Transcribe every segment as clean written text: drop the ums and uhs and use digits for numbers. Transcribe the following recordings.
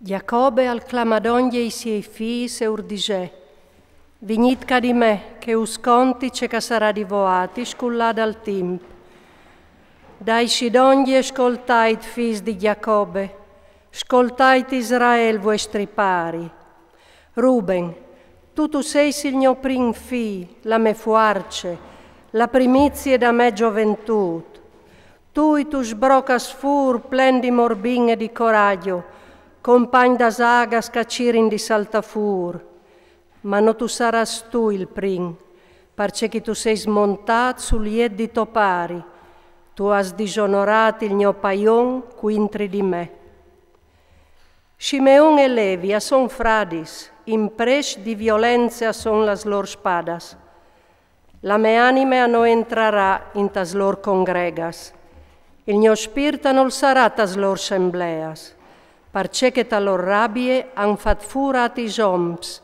Giacobbe al clamadonge i suoi figli se urdigè, vignitka di me, che usconti ce che sarà divoati, scullà dal timp. Dai scidongi ascoltait fis di Giacobbe, ascoltait Israel vostri pari. Ruben, tu sei il mio prim fi, la me fuarce, la primizie da me gioventù. Tu sbrocas fur plen di morbin e di coraggio, compagn da sagas cacirin di saltafur, ma non tu saras tu il prim, parce che tu sei smontat sul lied di topari, tu has disonorat il mio paion quintri di me. Simeon e Levi a son fradis, impres di violenza son las lor spadas. La me anime a no entrarà in tas lor congregas, il mio spirito non sarà tas lor assembleas, parce che talor rabie han fat furati joms,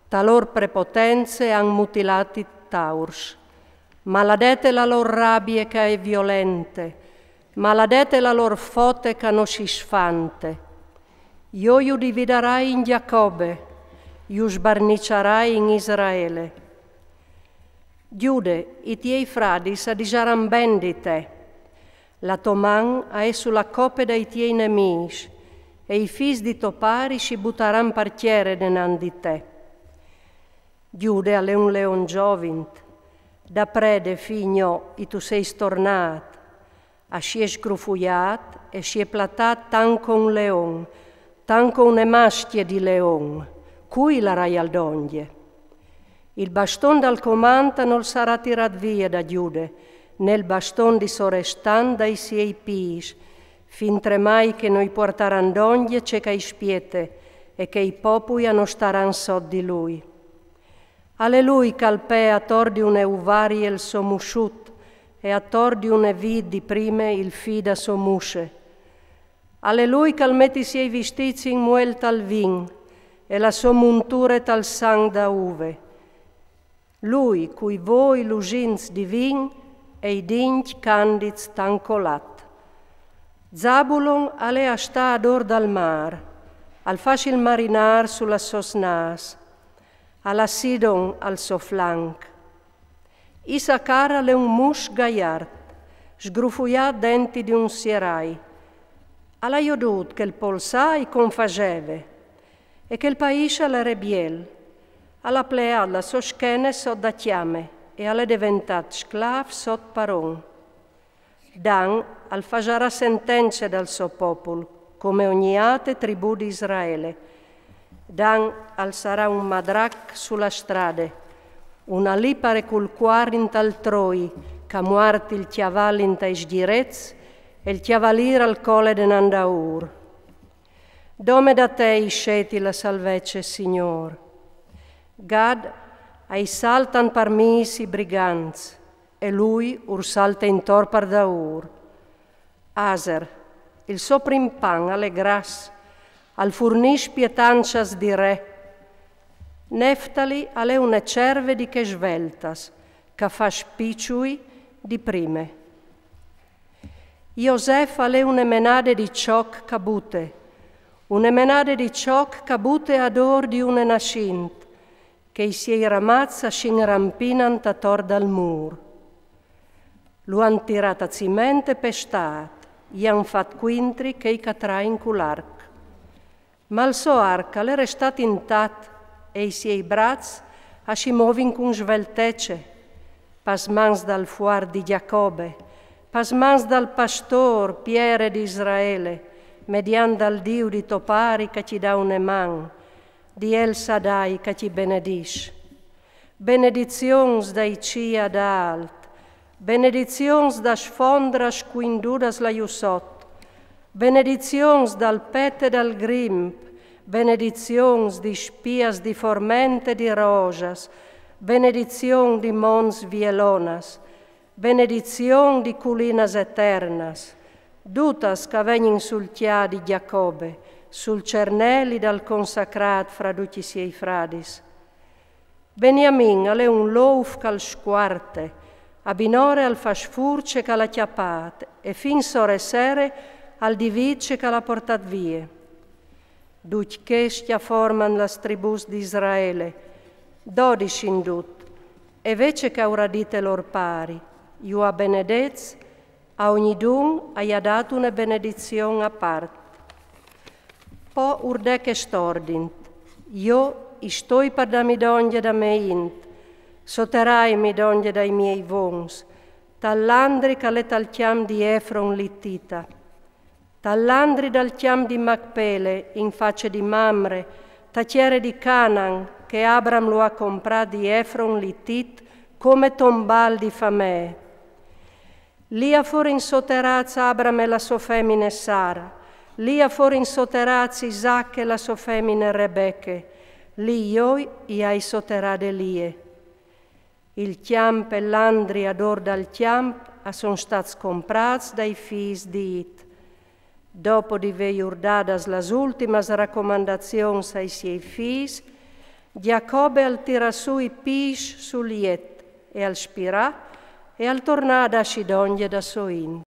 talor prepotenze han mutilati taurs. Maladete la lor rabie che è violente, maladete la lor fote che non si sfante. Io iu dividerai in Giacobbe, iu sbarniciarai in Israele. Giude, i tiei fradis adisaran ben di te. La toman è sulla coppe dei tiei nemici, e i fis di topari si butteran partiere denan di te. Giude alle un leon giovint, da prede figno i tu sei stornat, a si è scrufuiat e si è platat tanco un leon, tanco une maschie di leon, cui la rai al donge. Il baston dal comanda non sarà tirat via da Giude, nel baston di sorestan dai siei pis, fin tremai che noi portaran donge ce che spiete e che i popui non staran so di lui. Ale lui calpe a tor di un euvari il somusciut e a tor di un vid di prime il fida somusce. Ale lui calmeti siei vestizi in muel tal vin e la somunture tal sang da uve. Lui cui voi lusins di vin e i dinch candiz tan colat. Zabulon ale a sta ad or dal mar, al facil marinar sulla sosnas, alla Sidon al so flanc. Issacar ale un mus gaiard, sgrufuiat denti di un sierai. Alla iodut che il polsai confageve, e che il paisce le rebiel, alla plead la soschene sot da chiame, e alle diventat sclav sot paron. Dan al fagiara sentenze dal suo popolo, come ogni ate tribù di Israele. Dan al sarà un madrac sulla strade, una lipare col cuore in tal troi, ca muarti il chiaval in tai sghirez e il chiavalir al cole de Nandaur. Dome da te sceti la salvezza, Signor. Gad ai saltan parmisi briganz, e lui salta in torpar da ur. Aser, il suo primpan alle gras, al furnish pietancias di re. Neftali alle une cerve di che sveltas, ca fa spiciui di prime. Iosef alle une menade di cioc cabute, une menade di cioc cabute ad or di une nascint, che i siei ramazza shin rampinant a tor dal mur. Lu han tirata zimente pestat, gli han fat quintri che i catra in cularc. Ma il suo arca le restat intat e i siei braz a si movin con sveltece, pas mans dal fuar di Giacobbe, pas mans dal pastor Piere di Israele, median dal Dio di topari che ci dà une man, di El Sadai che ci benedisce. Benedizions dai cia da alt, benedizions das fondras quinduras la iusot, benedizions dal pete dal grimp, benedizions di spias di formente di rojas, benedizion di mons vielonas, benedizion di culinas eternas, dutas ca vegnin sul tia di Giacobbe, sul cernelli dal consacrat fra duci siei fradis. Beniamin ale un louf cal squarte, abinore al fasfurce che la chiappate, e fin sore sere al divice che la portat vie. ducché stia forman las tribus di Israele, 12 in tut, e vece che aura dite lor pari, io a benedez, a ognidun ha dato una benedizione a parte. Po urde che stordint, io istoi per da mi donge da me int, soterai mi donge dai miei vons, tallandri che le tal chiam di Efron littita, tallandri dal chiam di Macpele in face di Mamre, taciere di Canaan, che Abram lo ha comprato di Efron littit, come tombal di famè. Lia fuori in soterazza Abram e la sua femmine Sara, lia fuori in soterazza Isaac e la sua femmine Rebecche, lì io hai soterade lie. Il chiamp e l'andri ador dal chiamp sono stati comprati dai figli di It. Dopo di veiurdadas las ultimas raccomandazioni ai suoi figli, Giacobbe al tira su i pis sull'iet e al spirà e al tornare a Scidonge da Soin.